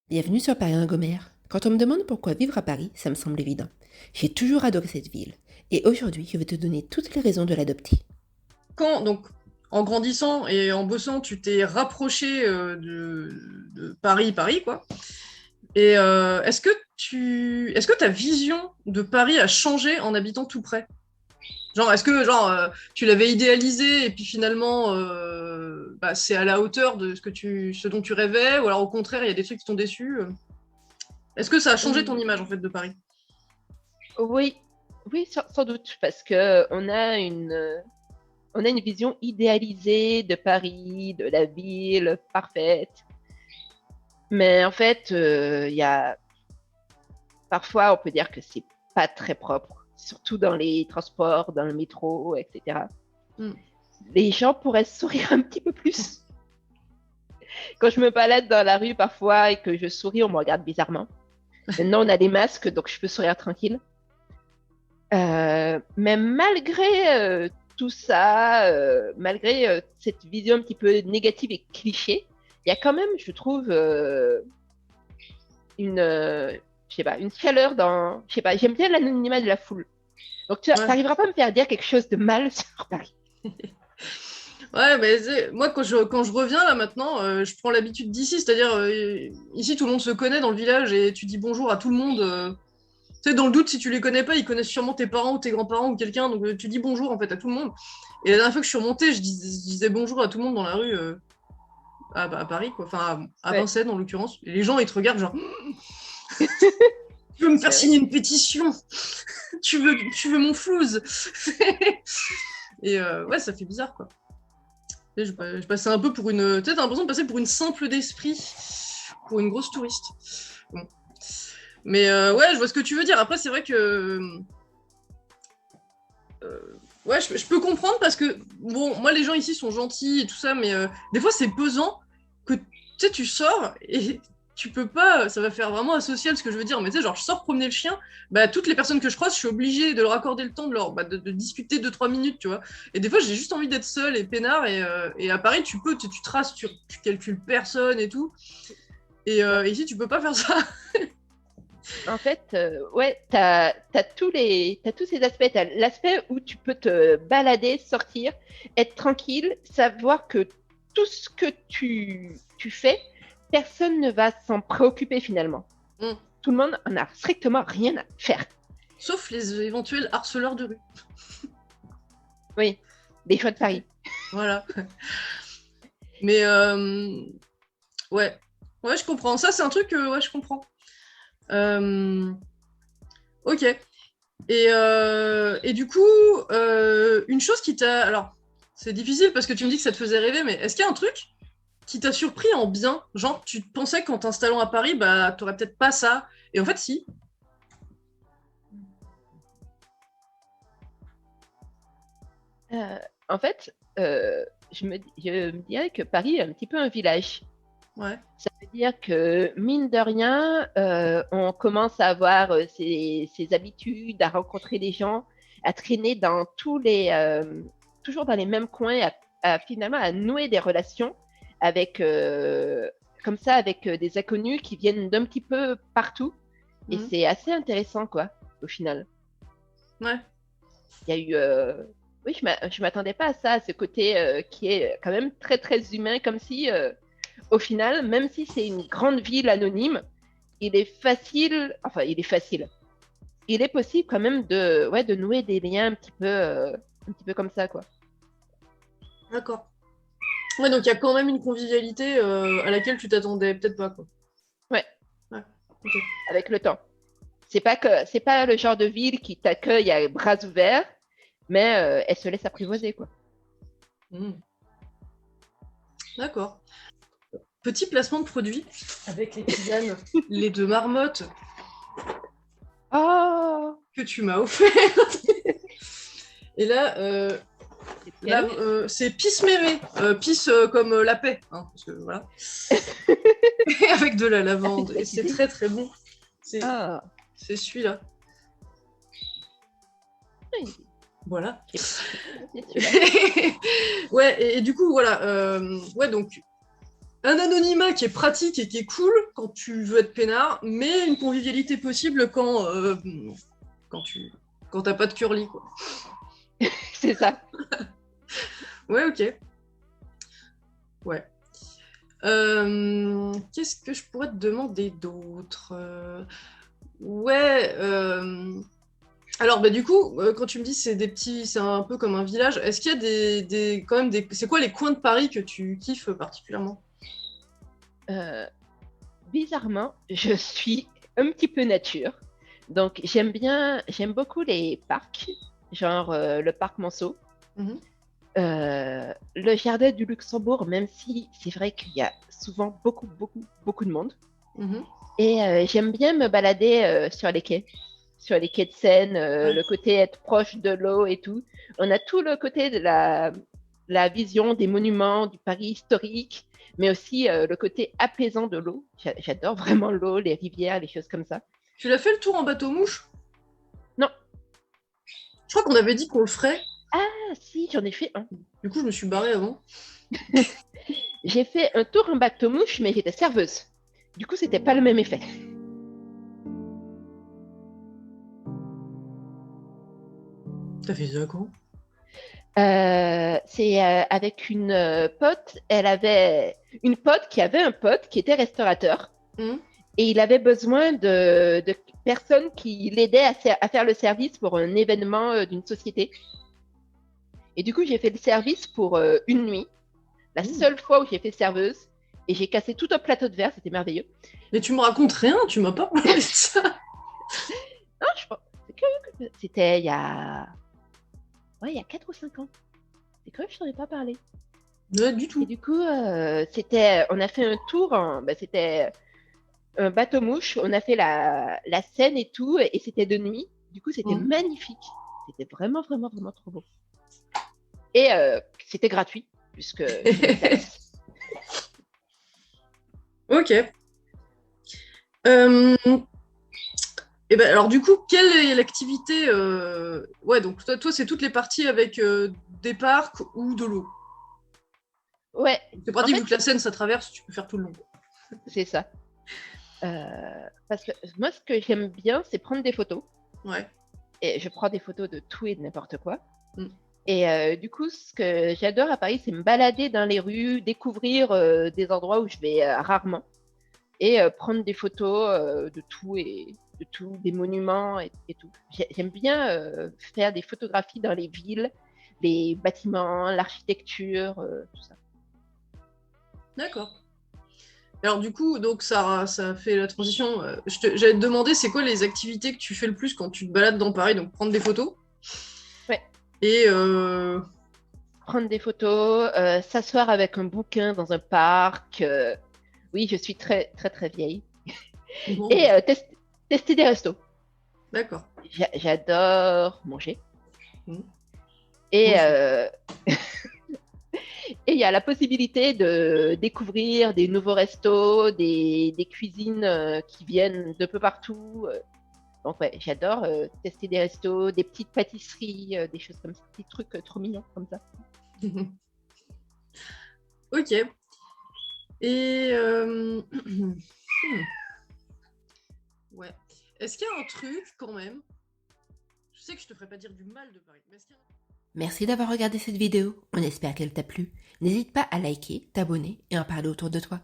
Bienvenue sur Paris Lingomère. Quand on me demande pourquoi vivre à Paris, ça me semble évident. J'ai toujours adoré cette ville. Et aujourd'hui, je vais te donner toutes les raisons de l'adopter. Donc, en grandissant et en bossant, tu t'es rapproché de Paris, quoi. Et est-ce que ta vision de Paris a changé en habitant tout près? Genre, est-ce que tu l'avais idéalisé et puis finalement, c'est à la hauteur de ce dont tu rêvais, ou alors au contraire, il y a des trucs qui t'ont déçu? Est-ce que ça a changé ton Hum, image en fait de Paris? Oui, oui, sans doute, parce que on a une vision idéalisée de Paris, de la ville parfaite. Mais en fait, parfois, on peut dire que c'est pas très propre, surtout dans les transports, dans le métro, etc. Hmm. Les gens pourraient sourire un petit peu plus. Quand je me balade dans la rue parfois et que je souris, on me regarde bizarrement. Maintenant, on a des masques, donc je peux sourire tranquille. Mais malgré tout ça, malgré cette vision un petit peu négative et cliché, il y a quand même, je trouve, je sais pas, une chaleur dans, je sais pas, j'aime bien l'anonymat de la foule. Donc tu Ouais. n'arriveras pas à me faire dire quelque chose de mal sur Paris. Ouais, mais moi, quand je reviens là maintenant, je prends l'habitude d'ici, c'est-à-dire ici tout le monde se connaît dans le village et tu dis bonjour à tout le monde. Tu sais, dans le doute, si tu les connais pas, ils connaissent sûrement tes parents ou tes grands-parents ou quelqu'un, donc tu dis bonjour en fait à tout le monde. Et la dernière fois que je suis remontée, je disais bonjour à tout le monde dans la rue à Paris, quoi, enfin à Ouais, Vincennes en l'occurrence. Et les gens ils te regardent genre, tu veux me faire c'est vrai. signer une pétition? Tu veux mon flouze? Et ouais, ça fait bizarre quoi. Tu sais, je passais un peu pour une. Tu sais, t'as l'impression de passer pour une simple d'esprit, pour une grosse touriste. Bon. Mais ouais, je vois ce que tu veux dire. Après, c'est vrai que. Ouais, je peux comprendre parce que, bon, moi, les gens ici sont gentils et tout ça, mais des fois, c'est pesant que, tu sais, tu sors et tu peux pas. Ça va faire vraiment asocial ce que je veux dire, mais tu sais, genre, je sors promener le chien, bah, toutes les personnes que je croise, je suis obligée de leur accorder le temps de discuter 2-3 minutes, tu vois. Et des fois, j'ai juste envie d'être seule et peinard, et à Paris, tu traces, tu calcules personne et tout. Et ici, tu peux pas faire ça. En fait, ouais, t'as tous ces aspects. T'as l'aspect où tu peux te balader, sortir, être tranquille, savoir que tout ce que tu fais, personne ne va s'en préoccuper finalement. Mm. Tout le monde en a strictement rien à faire. Sauf les éventuels harceleurs de rue. Oui, des choix de Paris. Voilà. Mais ouais, ouais, je comprends. Ça, c'est un truc que ouais, je comprends. Euh, ok. Et du coup, une chose qui t'a. Alors, c'est difficile parce que tu me dis que ça te faisait rêver, mais est-ce qu'il y a un truc qui t'a surpris en bien? Genre, tu pensais qu'en t'installant à Paris, bah, t'aurais peut-être pas ça. Et en fait, si. Euh, En fait, je me dirais que Paris est un petit peu un village. Ouais. Ça veut dire que, mine de rien, on commence à avoir ses habitudes, à rencontrer des gens, à traîner dans toujours dans les mêmes coins, finalement à nouer des relations avec, comme ça, avec des inconnus qui viennent d'un petit peu partout. Et Mhm. c'est assez intéressant, quoi, au final. Ouais. Il y a eu, oui, je m'attendais pas à ça, à ce côté qui est quand même très, très humain, comme si au final, même si c'est une grande ville anonyme, il est facile. Il est possible quand même ouais, de nouer des liens un petit peu comme ça, quoi. D'accord. Ouais, donc il y a quand même une convivialité à laquelle tu t'attendais peut-être pas, quoi. Ouais, Ouais. Ok. avec le temps. C'est pas le genre de ville qui t'accueille à bras ouverts, mais elle se laisse apprivoiser, quoi. Mhm. D'accord. Petit placement de produit avec les tisanes, les deux marmottes Oh, que tu m'as offert. Et là, quelle eau? c'est Pisse Mémé. Pisse comme la paix. Hein, parce que, voilà. Avec de la Ah, c'est lavande. Et c'est baptisé. très très bon. C'est Ah, c'est celui-là. oui, Voilà. j'ai pas celui-là. Ouais, et du coup, voilà. Ouais, donc, un anonymat qui est pratique et qui est cool quand tu veux être peinard, mais une convivialité possible quand tu quand t'as pas de curly, quoi. C'est ça. Ouais, ok. Ouais. Qu'est-ce que je pourrais te demander d'autre? Ouais. Alors, bah, du coup, quand tu me dis c'est des petits, c'est un peu comme un village, est-ce qu'il y a quand même c'est quoi les coins de Paris que tu kiffes particulièrement? Euh, Bizarrement, je suis un petit peu nature. Donc, j'aime beaucoup les parcs, genre le parc Monceau. Mhm, Le jardin du Luxembourg, même si c'est vrai qu'il y a souvent beaucoup, beaucoup, beaucoup de monde. mhm. Et j'aime bien me balader sur les quais de Seine, Ouais. le côté être proche de l'eau et tout. On a tout le côté de la vision des monuments, du Paris historique, mais aussi le côté apaisant de l'eau. J'adore vraiment l'eau, les rivières, les choses comme ça. Tu l'as fait le tour en bateau-mouche? Non, Je crois qu'on avait dit qu'on le ferait. ah si, j'en ai fait un. Du coup, je me suis barrée avant. J'ai fait un tour en bateau-mouche, mais j'étais serveuse. Du coup, c'était pas le même effet. T'as fait ça quand? C'est avec une pote. Elle avait une pote qui avait un pote qui était restaurateur Mhm. et il avait besoin de personnes qui l'aidaient à faire le service pour un événement d'une société. Et du coup, j'ai fait le service pour une nuit, la seule fois où j'ai fait serveuse, et j'ai cassé tout un plateau de verre. C'était merveilleux. Mais tu me racontes rien, tu m'as pas parlé de ça. Non, je crois. C'est curieux c'était il y a 4 ou 5 ans. C'est curieux que je t'en ai pas parlé. Ouais, du Et tout. du coup, on a fait un tour, c'était un bateau-mouche, on a fait la Seine et tout, et c'était de nuit. Du coup, c'était Mhm. magnifique. C'était vraiment, vraiment, vraiment trop beau. Et c'était gratuit, puisque je faisais le service. Ok. Euh, et ben alors du coup, quelle est l'activité Ouais, donc toi c'est toutes les parties avec des parcs ou de l'eau. Ouais, C'est en pratique fait, vu que la Seine ça traverse, tu peux faire tout le long. c'est ça. Parce que moi, ce que j'aime bien, c'est prendre des photos. Ouais. Et je prends des photos de tout et de n'importe quoi. Mm. Et du coup, ce que j'adore à Paris, c'est me balader dans les rues, découvrir des endroits où je vais rarement. Et prendre des photos de tout, des monuments et tout. J'aime bien faire des photographies dans les villes, les bâtiments, l'architecture, tout ça. D'accord. Alors du coup, donc ça fait la transition. J'allais te demander, c'est quoi les activités que tu fais le plus quand tu te balades dans Paris? Donc prendre des photos Ouais, et prendre des photos, s'asseoir avec un bouquin dans un parc. Oui, je suis très, très, très vieille. bon, Et tester des restos. d'accord. J'adore manger. Mm. Moi Et aussi. Et il y a la possibilité de découvrir des nouveaux restos, des cuisines qui viennent de peu partout. Donc ouais, j'adore tester des restos, des petites pâtisseries, des choses comme ça, des trucs trop mignons comme ça. Ok. Et ouais. Est-ce qu'il y a un truc quand même? Je sais que je te ferai pas dire du mal de Paris, mais est-ce qu'il y a Merci d'avoir regardé cette vidéo, on espère qu'elle t'a plu. N'hésite pas à liker, t'abonner et en parler autour de toi.